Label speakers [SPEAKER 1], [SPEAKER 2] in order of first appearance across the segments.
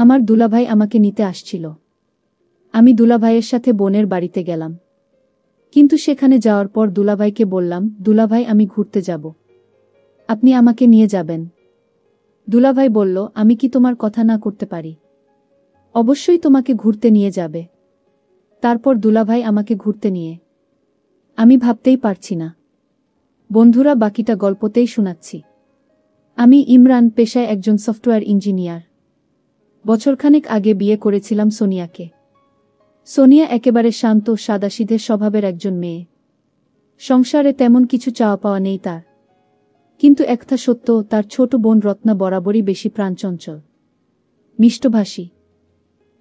[SPEAKER 1] আমার দুলাভাই আমাকে নিতে আসছিল। আমি দুলাভাইয়ের সাথে বোনের বাড়িতে গেলাম। কিন্তু সেখানে যাওয়ার পর দুলাভাইকে বললাম, দুলাভাই আমি ঘুরতে যাব। আপনি আমাকে নিয়ে যাবেন? দুলাভাই বলল, আমি কি তোমার কথা না করতে পারি? অবশ্যই তোমাকে ঘুরতে নিয়ে যাবে। তারপর দুলাভাই আমাকে ঘুরতে নিয়ে। আমি ভাবতেই পারছি না। বন্ধুরা, বাকিটা গল্পতেই শোনাচ্ছি। আমি ইমরান, পেশায় একজন সফটওয়্যার ইঞ্জিনিয়ার। বছরখানেক আগে বিয়ে করেছিলাম সোনিয়াকে। সোনিয়া একেবারে শান্ত, সাদাসিধে স্বভাবের একজন মেয়ে। সংসারে তেমন কিছু চাওয়া পাওয়া নেই তার। কিন্তু একটা সত্য, তার ছোট বোন রত্না বরাবরই বেশি প্রাণচঞ্চল, মিষ্টভাষী।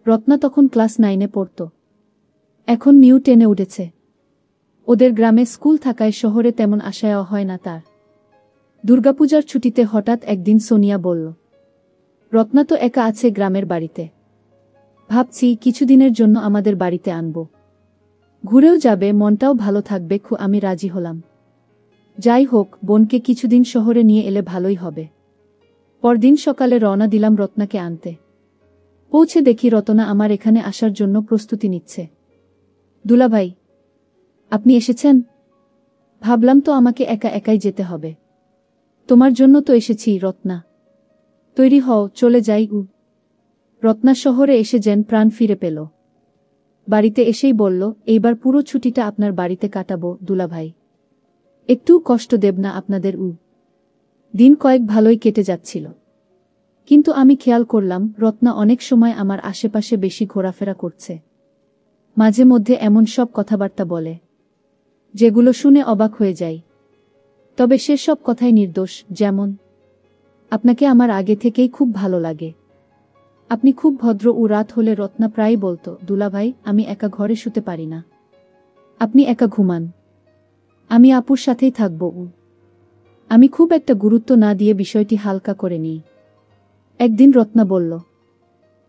[SPEAKER 1] রত্না তখন ক্লাস 9-এ পড়ত। এখন নিউ 10-এ উঠেছে। ওদের গ্রামে স্কুল থাকায় শহরে তেমন আসা যাওয়া হয় না তার। দুর্গাপূজার ছুটিতে হঠাৎ একদিন সোনিয়া বলল, রত্না তো একা আছে গ্রামের বাড়িতে। ভাবছি কিছুদিনের জন্য আমাদের বাড়িতে আনব। ঘুরেও যাবে, মনটাও ভালো থাকবে। আমি রাজি হলাম। যাই হোক, বোনকে কিছুদিন শহরে নিয়ে এলে ভালোই হবে। পরদিন সকালে রওনা দিলাম রত্নাকে আনতে। পৌঁছে দেখি রত্না আমার এখানে আসার জন্য প্রস্তুতি নিচ্ছে। দুলাভাই, আপনি এসেছেন? ভাবলাম তো আমাকে একা একাই যেতে হবে। তোমার জন্য তো এসেছি রত্না। তৈরি হও, চলে যাই। রত্না শহরে এসে যেন প্রাণ ফিরে পেল। বাড়িতে এসেই বলল, এইবার পুরো ছুটিটা আপনার বাড়িতে কাটাবো দুলাভাই। একটু কষ্ট দেব না আপনাদের। দিন কয়েক ভালোই কেটে যাচ্ছিল। কিন্তু আমি খেয়াল করলাম রত্না অনেক সময় আমার আশেপাশে বেশি ঘোরাফেরা করছে। মাঝে মধ্যে এমন সব কথাবার্তা বলে যেগুলো শুনে অবাক হয়ে যাই। তবে সেসব কথাই নির্দোষ। যেমন, আপনাকে আমার আগে থেকেই খুব ভালো লাগে, আপনি খুব ভদ্র। রাত হলে রত্না প্রায়ই বলতো, দুলাভাই আমি একা ঘরে শুতে পারি না, আপনি একা ঘুমান, আমি আপুর সাথেই থাকব। আমি খুব একটা গুরুত্ব না দিয়ে বিষয়টি হালকা করে নিই। একদিন রত্না বলল,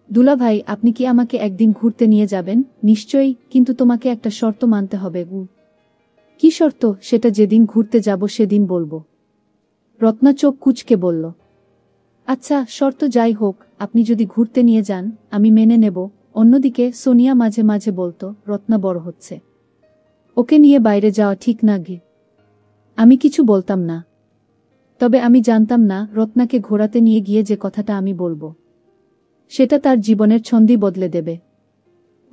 [SPEAKER 1] দুলাভাই আপনি কি আমাকে একদিন ঘুরতে নিয়ে যাবেন? নিশ্চয়ই, কিন্তু তোমাকে একটা শর্ত মানতে হবে। কি শর্ত? সেটা যেদিন ঘুরতে যাব সেদিন বলবো। রত্না চোখ কুঁচকে বলল, আচ্ছা শর্ত যাই হোক, আপনি যদি ঘুরতে নিয়ে যান আমি মেনে নেব। অন্যদিকে সোনিয়া মাঝে মাঝে বলতো, রত্না বড় হচ্ছে, ওকে নিয়ে বাইরে যাওয়া ঠিক না। আমি কিছু বলতাম না। তবে আমি জানতাম না রত্নাকে ঘোরাতে নিয়ে গিয়ে যে কথাটা আমি বলবো সেটা তার জীবনের ছন্দি বদলে দেবে।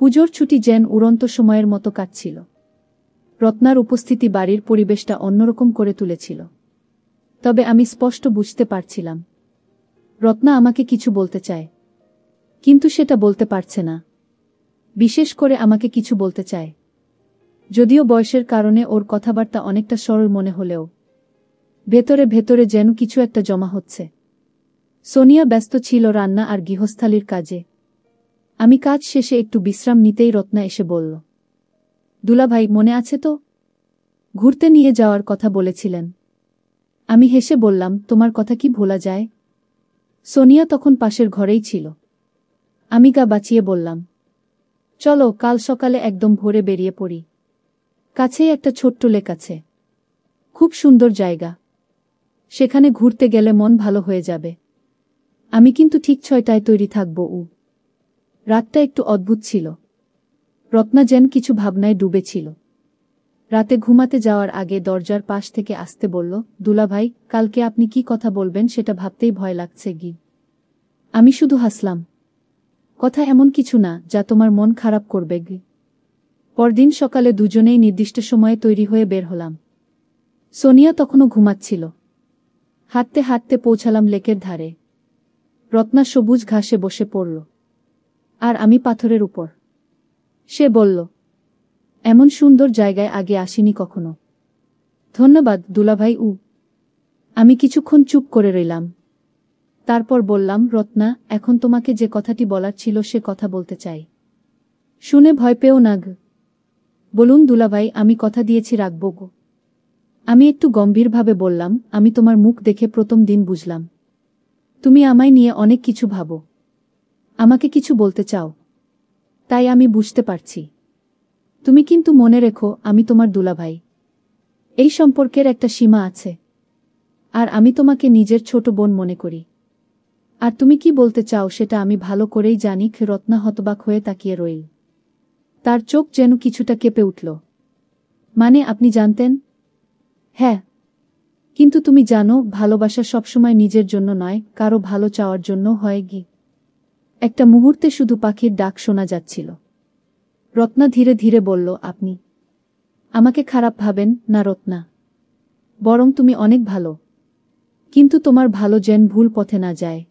[SPEAKER 1] পুজোর ছুটি যেন উড়ন্ত সময়ের মতো কাটছিল। রত্নার উপস্থিতি বাড়ির পরিবেশটা অন্যরকম করে তুলেছিল। তবে আমি স্পষ্ট বুঝতে পারছিলাম রত্না আমাকে কিছু বলতে চায়, কিন্তু সেটা বলতে পারছে না। বিশেষ করে আমাকে কিছু বলতে চায়, যদিও বয়সের কারণে ওর কথাবার্তা অনেকটা সরল মনে হলেও ভেতরে ভেতরে যেন কিছু একটা জমা হচ্ছে। সোনিয়া ব্যস্ত ছিল রান্না আর গৃহস্থালির কাজে। আমি কাজ শেষে একটু বিশ্রাম নিতেই রত্না এসে বলল, দুলাভাই মনে আছে তো, ঘুরতে নিয়ে যাওয়ার কথা বলেছিলেন? আমি হেসে বললাম, তোমার কথা কি ভোলা যায়? সোনিয়া তখন পাশের ঘরেই ছিল। আমি গা বাঁচিয়ে বললাম, চলো কাল সকালে একদম ভোরে বেরিয়ে পড়ি। কাছেই একটা ছোট্ট লেক আছে, খুব সুন্দর জায়গা। সেখানে ঘুরতে গেলে মন ভালো হয়ে যাবে। আমি কিন্তু ঠিক 6টায় তৈরি থাকব। রাতটা একটু অদ্ভুত ছিল। রত্না যেন কিছু ভাবনায় ডুবেছিল। রাতে ঘুমাতে যাওয়ার আগে দরজার পাশ থেকে আসতে বলল, দুলাভাই কালকে আপনি কি কথা বলবেন সেটা ভাবতেই ভয় লাগছে। আমি শুধু হাসলাম। কথা এমন কিছু না যা তোমার মন খারাপ করবে। পরদিন সকালে দুজনেই নির্দিষ্ট সময়ে তৈরি হয়ে বের হলাম। সোনিয়া তখনও ঘুমাচ্ছিল। হাঁটতে হাঁটতে পৌঁছালাম লেকের ধারে। রত্না সবুজ ঘাসে বসে পড়ল, আর আমি পাথরের উপর। সে বলল, এমন সুন্দর জায়গায় আগে আসিনি কখনো। ধন্যবাদ দুলাভাই। আমি কিছুক্ষণ চুপ করে রইলাম। তারপর বললাম, রত্না এখন তোমাকে যে কথাটি বলার ছিল সে কথা বলতে চাই। শুনে ভয় পেও না। বলুন দুলাভাই, আমি কথা দিয়েছি রাখব। আমি একটু গম্ভীরভাবে বললাম, আমি তোমার মুখ দেখে প্রথম দিন বুঝলাম তুমি আমায় নিয়ে অনেক কিছু ভাবো, আমাকে কিছু বলতে চাও। তাই আমি বুঝতে পারছি। তুমি কিন্তু মনে রেখো আমি তোমার দুলাভাই। এই সম্পর্কের একটা সীমা আছে। আর আমি তোমাকে নিজের ছোট বোন মনে করি। আর তুমি কি বলতে চাও সেটা আমি ভালো করেই জানি। রত্না হতবাক হয়ে তাকিয়ে রইল। তার চোখ যেন কিছুটা কেঁপে উঠল। মানে আপনি জানতেন? হ্যাঁ। কিন্তু তুমি জানো, ভালোবাসা সবসময় নিজের জন্য নয়, কারো ভালো চাওয়ার জন্য হয় কি। একটা মুহূর্তে শুধু পাখির ডাক শোনা যাচ্ছিল। রত্না ধীরে ধীরে বলল, আপনি আমাকে খারাপ ভাবেন না রত্না, বরং তুমি অনেক ভালো। কিন্তু তোমার ভালো যেন ভুল পথে না যায়,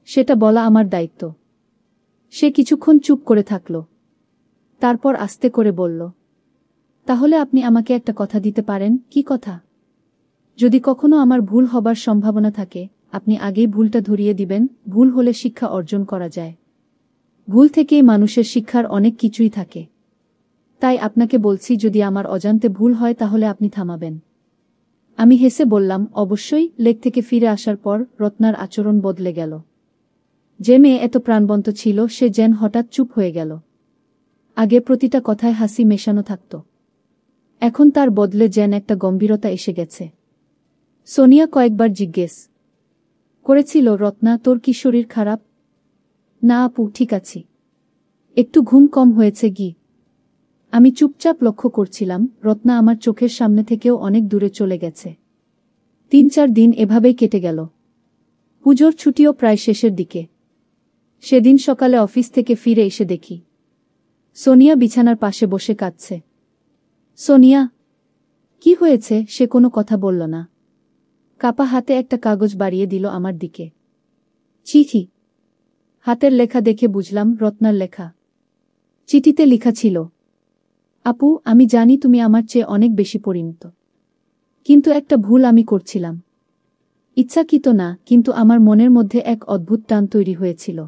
[SPEAKER 1] সেটা বলা আমার দায়িত্ব। সে কিছুক্ষণ চুপ করে থাকল। তারপর আস্তে করে বলল, তাহলে আপনি আমাকে একটা কথা দিতে পারেন? কি কথা? যদি কখনো আমার ভুল হবার সম্ভাবনা থাকে, আপনি আগেই ভুলটা ধরিয়ে দিবেন। ভুল হলে শিক্ষা অর্জন করা যায়। ভুল থেকেই মানুষের শিক্ষার অনেক কিছুই থাকে। তাই আপনাকে বলছি, যদি আমার অজান্তে ভুল হয় তাহলে আপনি থামাবেন। আমি হেসে বললাম, অবশ্যই। লেক থেকে ফিরে আসার পর রত্নার আচরণ বদলে গেল। যে মেয়ে এত প্রাণবন্ত ছিল সে যেন হঠাৎ চুপ হয়ে গেল। আগে প্রতিটা কথায় হাসি মেশানো থাকত, এখন তার বদলে যেন একটা গম্ভীরতা এসে গেছে। সোনিয়া কয়েকবার জিজ্ঞেস করেছিল, রত্না তোর কি শরীর খারাপ? না আপু, ঠিক আছি। একটু ঘুম কম হয়েছে কি। আমি চুপচাপ লক্ষ্য করছিলাম রত্না আমার চোখের সামনে থেকেও অনেক দূরে চলে গেছে। ৩-৪ দিন এভাবেই কেটে গেল। পুজোর ছুটিও প্রায় শেষের দিকে। সেদিন সকালে অফিস থেকে ফিরে এসে দেখি সোনিয়া বিছানার পাশে বসে কাঁদছে। সোনিয়া, কি হয়েছে? সে কোনো কথা বলল না। কাপা হাতে একটা কাগজ বাড়িয়ে দিল আমার দিকে। চিঠি। হাতের লেখা দেখে বুঝলাম রত্নার লেখা। চিঠিতে লেখা ছিল, আপু, আমি জানি তুমি আমার চেয়ে অনেক বেশি পরিণত, কিন্তু একটা ভুল আমি করছিলাম। ইচ্ছাকৃত না, কিন্তু আমার মনের মধ্যে এক অদ্ভুত টান তৈরি হয়েছিল।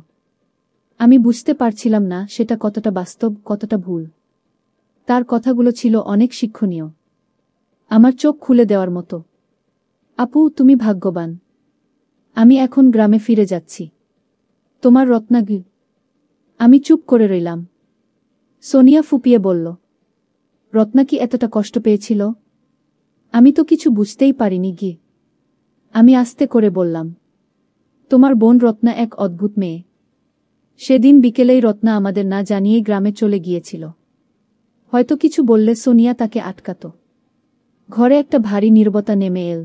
[SPEAKER 1] আমি বুঝতে পারছিলাম না সেটা কতটা বাস্তব, কতটা ভুল। তার কথাগুলো ছিল অনেক শিক্ষণীয়, আমার চোখ খুলে দেওয়ার মতো। আপু, তুমি ভাগ্যবান। আমি এখন গ্রামে ফিরে যাচ্ছি। তোমার রত্নাগি। আমি চুপ করে রইলাম। সোনিয়া ফুপিয়ে বলল, রত্না কি এতটা কষ্ট পেয়েছিল? আমি তো কিছু বুঝতেই পারিনি গি। আমি আস্তে করে বললাম, তোমার বোন রত্না এক অদ্ভুত মেয়ে। সেদিন বিকেলেই রত্না আমাদের না জানিয়েই গ্রামে চলে গিয়েছিল। হয়তো কিছু বললে সোনিয়া তাকে আটকাত। ঘরে একটা ভারী নীরবতা নেমে এল।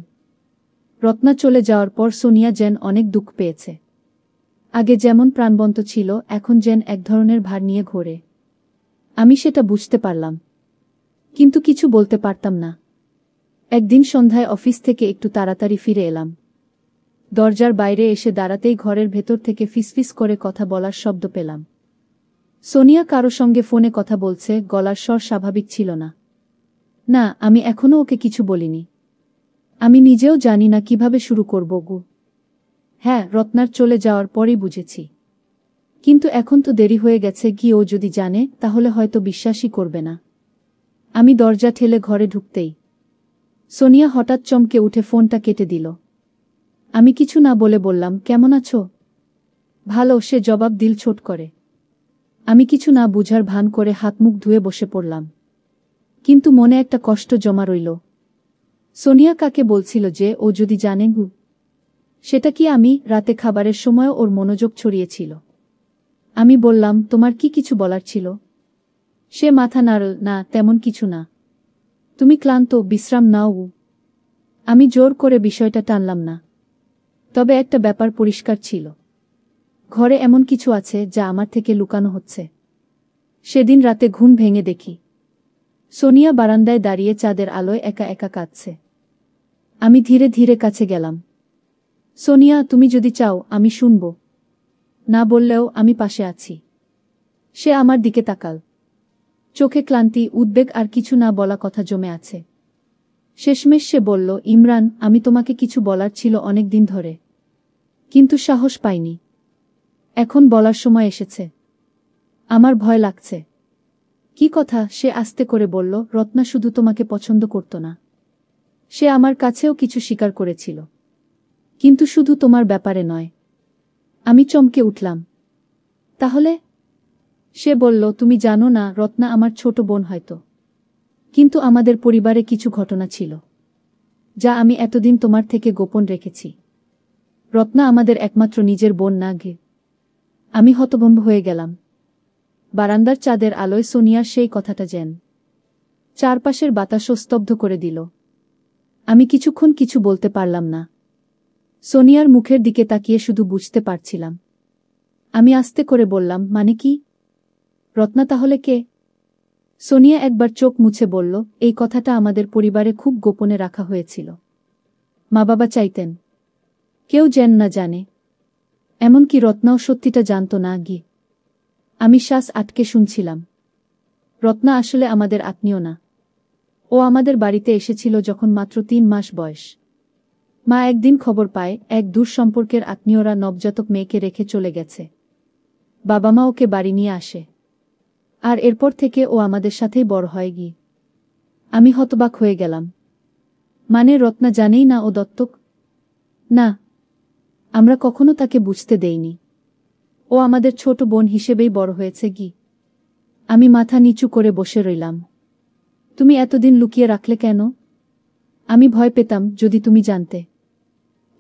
[SPEAKER 1] রত্না চলে যাওয়ার পর সোনিয়া যেন অনেক দুঃখ পেয়েছে। আগে যেমন প্রাণবন্ত ছিল, এখন যেন এক ধরনের ভার নিয়ে ঘোরে। আমি সেটা বুঝতে পারলাম, কিন্তু কিছু বলতে পারতাম না। একদিন সন্ধ্যায় অফিস থেকে একটু তাড়াতাড়ি ফিরে এলাম। দরজার বাইরে এসে দাঁড়াতেই ঘরের ভেতর থেকে ফিসফিস করে কথা বলার শব্দ পেলাম। সোনিয়া কারো সঙ্গে ফোনে কথা বলছে, গলার স্বর স্বাভাবিক ছিল না। না, আমি এখনো ওকে কিছু বলিনি। আমি নিজেও জানি না কিভাবে শুরু করব গু। হ্যাঁ, রত্নার চলে যাওয়ার পরই বুঝেছি। কিন্তু এখন তো দেরি হয়ে গেছে। কি ও যদি জানে তাহলে হয়তো বিশ্বাসই করবে না। আমি দরজা ঠেলে ঘরে ঢুকতেই সোনিয়া হঠাৎ চমকে উঠে ফোনটা কেটে দিল। আমি কিছু না বলে বললাম, কেমন আছো? ভালো, সে জবাব দিল ছোট করে। আমি কিছু না বুঝার ভান করে হাত মুখ ধুয়ে বসে পড়লাম, কিন্তু মনে একটা কষ্ট জমা রইল। সোনিয়া কাকে বলছিল যে ও যদি জানে গু? সেটা কি আমি? রাতে খাবারের সময় ওর মনোযোগ ছড়িয়েছিল। আমি বললাম, তোমার কি কিছু বলার ছিল? সে মাথা নাড়ল, না তেমন কিছু না। তুমি ক্লান্ত, বিশ্রাম নাও। আমি জোর করে বিষয়টা টানলাম না। তবে একটা ব্যাপার পরিষ্কার ছিল, ঘরে এমন কিছু আছে যা আমার থেকে লুকানো হচ্ছে। সেদিন রাতে ঘুম ভেঙে দেখি সোনিয়া বারান্দায় দাঁড়িয়ে চাঁদের আলোয় একা একা কাঁদছে। আমি ধীরে ধীরে কাছে গেলাম। সোনিয়া, তুমি যদি চাও আমি শুনব। না বললেও আমি পাশে আছি। সে আমার দিকে তাকাল। চোখে ক্লান্তি, উদ্বেগ আর কিছু না বলা কথা জমে আছে। শেষমেশ সে বলল, ইমরান, আমি তোমাকে কিছু বলার ছিল অনেক দিন ধরে, কিন্তু সাহস পাইনি। এখন বলার সময় এসেছে। আমার ভয় লাগছে। কি কথা? সে আস্তে করে বলল, রত্না শুধু তোমাকে পছন্দ করত না, সে আমার কাছেও কিছু স্বীকার করেছিল, কিন্তু শুধু তোমার ব্যাপারে নয়। আমি চমকে উঠলাম। তাহলে? সে বলল, তুমি জানো না, রত্না আমার ছোট বোন হয়তো, কিন্তু আমাদের পরিবারে কিছু ঘটনা ছিল যা আমি এতদিন তোমার থেকে গোপন রেখেছি। রত্না আমাদের একমাত্র নিজের বোন না গে। আমি হতভম্ব হয়ে গেলাম। বারান্দার চাঁদের আলোয় সোনিয়ার সেই কথাটা যেন চারপাশের বাতাসও স্তব্ধ করে দিল। আমি কিছুক্ষণ কিছু বলতে পারলাম না। সোনিয়ার মুখের দিকে তাকিয়ে শুধু বুঝতে পারছিলাম। আমি আস্তে করে বললাম, মানে কি? রত্না তাহলে কে? সোনিয়া একবার চোখ মুছে বলল, এই কথাটা আমাদের পরিবারে খুব গোপনে রাখা হয়েছিল। মা বাবা চাইতেন কেউ যেন না জানে। এমনকি রত্নাও সত্যিটা জানত না গি। আমি শ্বাস আটকে শুনছিলাম। রত্না আসলে আমাদের আত্মীয় না। ও আমাদের বাড়িতে এসেছিল যখন মাত্র 3 মাস বয়স। মা একদিন খবর পায় এক দূর সম্পর্কের আত্মীয়রা নবজাতক মেয়েকে রেখে চলে গেছে। বাবা মা ওকে বাড়ি নিয়ে আসে। আর এরপর থেকে ও আমাদের সাথেই বড় হয় গি। আমি হতবাক হয়ে গেলাম। মানে রত্না জানেই না ও দত্তক? না, আমরা কখনো তাকে বুঝতে দেইনি। ও আমাদের ছোট বোন হিসেবেই বড় হয়েছে গি। আমি মাথা নিচু করে বসে রইলাম। তুমি এতদিন লুকিয়ে রাখলে কেন? আমি ভয় পেতাম যদি তুমি জানতে।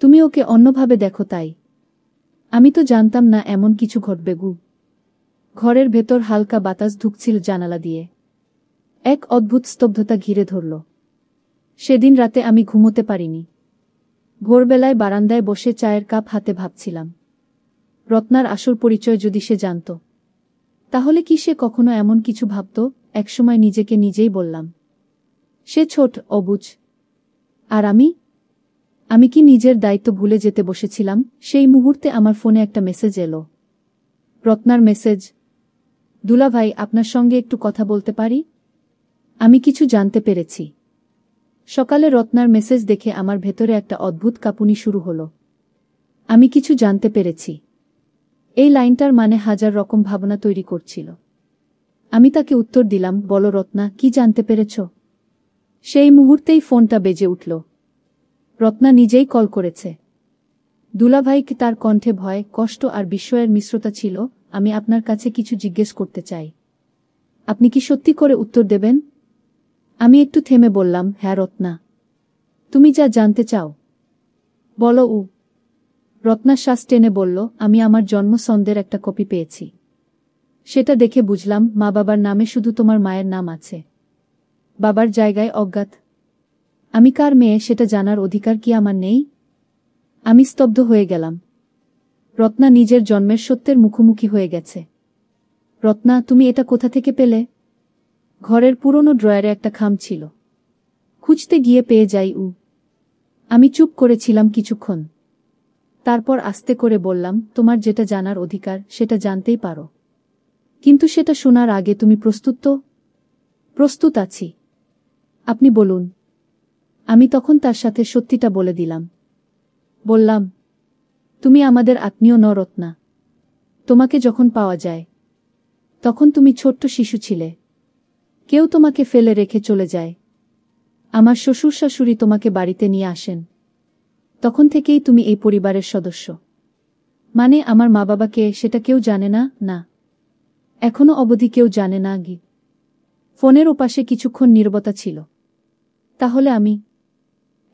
[SPEAKER 1] তুমি ওকে অন্যভাবে দেখো তাই। আমি তো জানতাম না এমন কিছু ঘটবে গু। ঘরের ভেতর হালকা বাতাস ঢুকছিল জানালা দিয়ে। এক অদ্ভুত স্তব্ধতা ঘিরে ধরল। সেদিন রাতে আমি ঘুমোতে পারিনি। ভোরবেলায় বারান্দায় বসে চায়ের কাপ হাতে ভাবছিলাম, রত্নার আসল পরিচয় যদি সে জানত, তাহলে কি সে কখনো এমন কিছু ভাবত? একসময় নিজেকে নিজেই বললাম, সে ছোট, অবুঝ। আর আমি কি নিজের দায়িত্ব ভুলে যেতে বসেছিলাম? সেই মুহূর্তে আমার ফোনে একটা মেসেজ এলো। রত্নার মেসেজ। দুলাভাই, আপনার সঙ্গে একটু কথা বলতে পারি? আমি কিছু জানতে পেরেছি। সকালে রত্নার মেসেজ দেখে আমার ভেতরে একটা অদ্ভুত কাঁপুনি শুরু হলো। আমি কিছু জানতে পেরেছি। এই লাইনটার মানে হাজার রকম ভাবনা তৈরি করছিল। আমি তাকে উত্তর দিলাম, বলো রত্না, কি জানতে পেরেছ? সেই মুহূর্তেই ফোনটা বেজে উঠল। রত্না নিজেই কল করেছে। দুলাভাইকে। তার কণ্ঠে ভয়, কষ্ট আর বিস্ময়ের মিশ্রতা ছিল। আমি আপনার কাছে কিছু জিজ্ঞেস করতে চাই। আপনি কি সত্যি করে উত্তর দেবেন? আমি একটু থেমে বললাম, হ্যাঁ রত্না, তুমি যা জানতে চাও বলো। রত্না শ্বাস টেনে বলল, আমি আমার জন্মসনদের একটা কপি পেয়েছি। সেটা দেখে বুঝলাম মা বাবার নামে শুধু তোমার মায়ের নাম আছে। বাবার জায়গায় অজ্ঞাত। আমি কার মেয়ে সেটা জানার অধিকার কি আমার নেই? আমি স্তব্ধ হয়ে গেলাম। রত্না নিজের জন্মের সত্যের মুখোমুখি হয়ে গেছে। রত্না, তুমি এটা কোথা থেকে পেলে? ঘরের পুরনো ড্রয়ারে একটা খাম ছিল। খুঁজতে গিয়ে পেয়ে যাই। আমি চুপ করেছিলাম কিছুক্ষণ। তারপর আস্তে করে বললাম, তোমার যেটা জানার অধিকার সেটা জানতেই পারো। কিন্তু সেটা শোনার আগে তুমি প্রস্তুত তো? প্রস্তুত আছি। আপনি বলুন। আমি তখন তার সাথে সত্যিটা বলে দিলাম। বললাম, তুমি আমাদের আত্মীয় ন রত্না। তোমাকে যখন পাওয়া যায় তখন তুমি ছোট্ট শিশু ছিলে। কেউ তোমাকে ফেলে রেখে চলে যায়। আমার শ্বশুর শাশুড়ি তোমাকে বাড়িতে নিয়ে আসেন। তখন থেকেই তুমি এই পরিবারের সদস্য। মানে আমার মা বাবাকে সেটা কেউ জানে না? না, এখনো অবধি কেউ জানে না গি। ফোনের ওপাশে কিছুক্ষণ নীরবতা ছিল। তাহলে আমি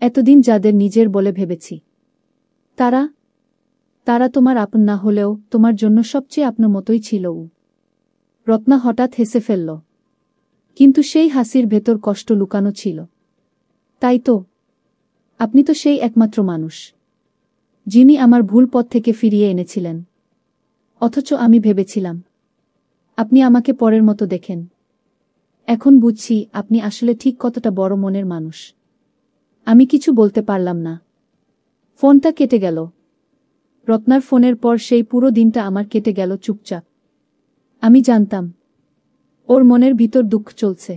[SPEAKER 1] এতদিন যাদের নিজের বলে ভেবেছি, তারা তোমার আপন না হলেও তোমার জন্য সবচেয়ে আপনার মতোই ছিল। রত্না হঠাৎ হেসে ফেলল। কিন্তু সেই হাসির ভেতর কষ্ট লুকানো ছিল। তাই তো, আপনি তো সেই একমাত্র মানুষ যিনি আমার ভুল পথ থেকে ফিরিয়ে এনেছিলেন। অথচ আমি ভেবেছিলাম আপনি আমাকে পরের মতো দেখেন। এখন বুঝছি আপনি আসলে ঠিক কতটা বড় মনের মানুষ। আমি কিছু বলতে পারলাম না। ফোনটা কেটে গেল। রত্নার ফোনের পর সেই পুরো দিনটা আমার কেটে গেল চুপচাপ। আমি জানতাম ওর মনের ভিতর দুঃখ চলছে,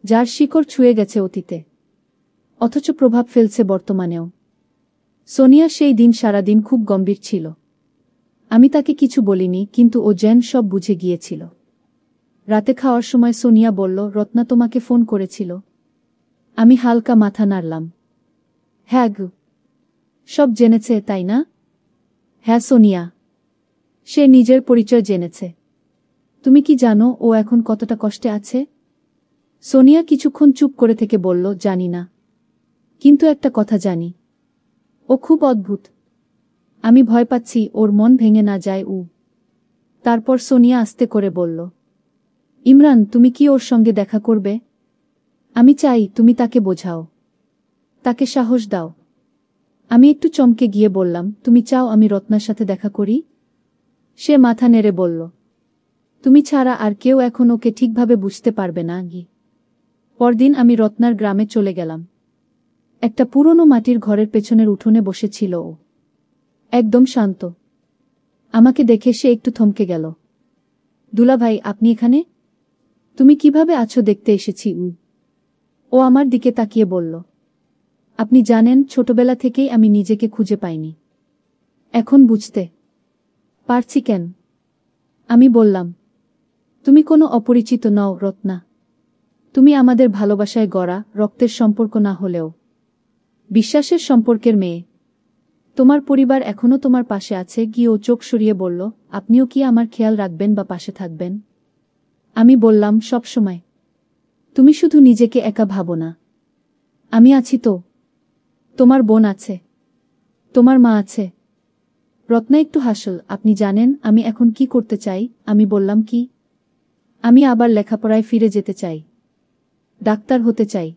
[SPEAKER 1] যার শিকড় ছুঁয়ে গেছে অতীতে, অথচ প্রভাব ফেলছে বর্তমানেও। সোনিয়া সেই দিন সারাদিন খুব গম্ভীর ছিল। আমি তাকে কিছু বলিনি, কিন্তু ও যেন সব বুঝে গিয়েছিল। রাতে খাওয়ার সময় সোনিয়া বলল, রত্না তোমাকে ফোন করেছিল? আমি হালকা মাথা নাড়লাম। হ্যাঁ গো, সব জেনেছে তাই না? হ্যাঁ সোনিয়া, সে নিজের পরিচয় জেনেছে। তুমি কি জানো ও এখন কতটা কষ্টে আছে? সোনিয়া কিছুক্ষণ চুপ করে থেকে বলল, জানি না, কিন্তু একটা কথা জানি, ও খুব অদ্ভুত। আমি ভয় পাচ্ছি ওর মন ভেঙে না যায়। তারপর সোনিয়া আস্তে করে বলল, ইমরান, তুমি কি ওর সঙ্গে দেখা করবে? আমি চাই তুমি তাকে বোঝাও, তাকে সাহস দাও। আমি একটু চমকে গিয়ে বললাম, তুমি চাও আমি রত্নার সাথে দেখা করি? সে মাথা নেড়ে বলল, তুমি ছাড়া আর কেউ এখন ওকে ঠিকভাবে বুঝতে পারবে না। পরদিন আমি রত্নার গ্রামে চলে গেলাম। একটা পুরনো মাটির ঘরের পেছনের উঠোনে বসেছিল ও, একদম শান্ত। আমাকে দেখে সে একটু থমকে গেল। দুলাভাই, আপনি এখানে? তুমি কিভাবে আছো দেখতে এসেছি। ও আমার দিকে তাকিয়ে বলল, আপনি জানেন, ছোটবেলা থেকেই আমি নিজেকে খুঁজে পাইনি। এখন বুঝতে পারছি কেন। আমি বললাম, তুমি কোনো অপরিচিত নও রত্না। তুমি আমাদের ভালোবাসায় গড়া, রক্তের সম্পর্ক না হলেও বিশ্বাসের সম্পর্কের মেয়ে। তোমার পরিবার এখনো তোমার পাশে আছে। ও চোখ সরিয়ে বলল, আপনিও কি আমার খেয়াল রাখবেন বা পাশে থাকবেন? আমি বললাম, সবসময়। তুমি শুধু নিজেকে একা ভাবো না, আমি আছি তো। তোমার বোন আছে, তোমার মা আছে। রত্না একটু হাসল। আপনি জানেন আমি এখন কি করতে চাই? আমি বললাম, কি? আমি আবার লেখাপড়ায় ফিরে যেতে চাই, ডাক্তার হতে চাই,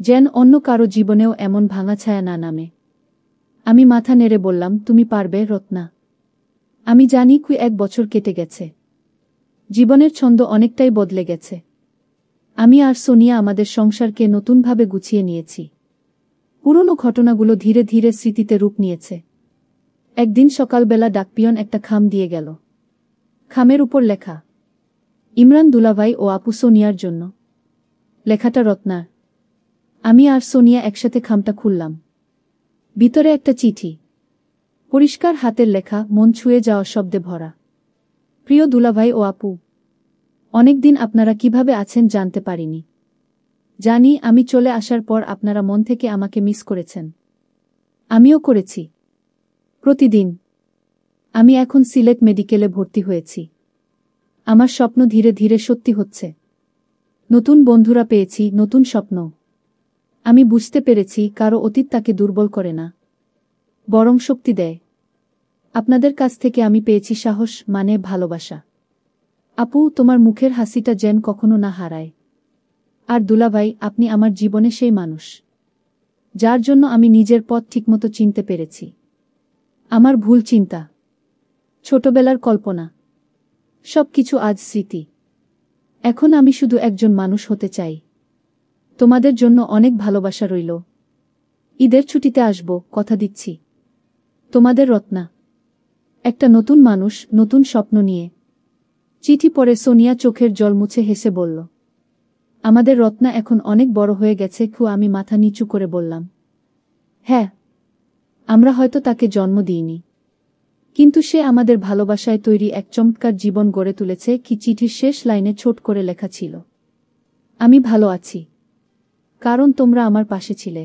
[SPEAKER 1] যেন অন্য কারো জীবনেও এমন ভাঙা ছায়া না নামে। আমি মাথা নেড়ে বললাম, তুমি পারবে রত্না। আমি জানি 1 বছর কেটে গেছে, জীবনের ছন্দ অনেকটাই বদলে গেছে। আমি আর সোনিয়া আমাদের সংসারকে নতুনভাবে গুছিয়ে নিয়েছি। পুরনো ঘটনাগুলো ধীরে ধীরে স্মৃতিতে রূপ নিয়েছে। একদিন সকালবেলা ডাকপিয়ন একটা খাম দিয়ে গেল। খামের উপর লেখা, ইমরান দুলাভাই ও আপু সোনিয়ার জন্য। লেখাটা রত্নার। আমি আর সোনিয়া একসাথে খামটা খুললাম। ভিতরে একটা চিঠি, পরিষ্কার হাতের লেখা, মন ছুঁয়ে যাওয়া শব্দে ভরা। প্রিয় দুলাভাই ও আপু, অনেকদিন আপনারা কিভাবে আছেন জানতে পারিনি। জানি আমি চলে আসার পর আপনারা মন থেকে আমাকে মিস করেছেন। আমিও করেছি, প্রতিদিন। আমি এখন সিলেট মেডিকেলে ভর্তি হয়েছি। আমার স্বপ্ন ধীরে ধীরে সত্যি হচ্ছে। নতুন বন্ধুরা পেয়েছি, নতুন স্বপ্ন। আমি বুঝতে পেরেছি, কারো অতীত তাকে দুর্বল করে না, বরং শক্তি দেয়। আপনাদের কাছ থেকে আমি পেয়েছি সাহস, মানে ভালোবাসা। আপু, তোমার মুখের হাসিটা যেন কখনো না হারায়। আর দুলাভাই, আপনি আমার জীবনে সেই মানুষ যার জন্য আমি নিজের পথ ঠিকমতো চিনতে পেরেছি। আমার ভুল চিন্তা, ছোটবেলার কল্পনা, সবকিছু আজ স্মৃতি। এখন আমি শুধু একজন মানুষ হতে চাই। তোমাদের জন্য অনেক ভালোবাসা রইল। ঈদের ছুটিতে আসব, কথা দিচ্ছি। তোমাদের রত্না। একটা নতুন মানুষ, নতুন স্বপ্ন নিয়ে। চিঠি পড়ে সোনিয়া চোখের জল মুছে হেসে বলল, আমাদের রত্না এখন অনেক বড় হয়ে গেছে। আমি মাথা নিচু করে বললাম, হ্যাঁ, আমরা হয়তো তাকে জন্ম দিইনি, কিন্তু সে আমাদের ভালোবাসায় তৈরি এক চমৎকার জীবন গড়ে তুলেছে। চিঠির শেষ লাইনে ছোট করে লেখা ছিল, আমি ভালো আছি, কারণ তোমরা আমার পাশে ছিলে।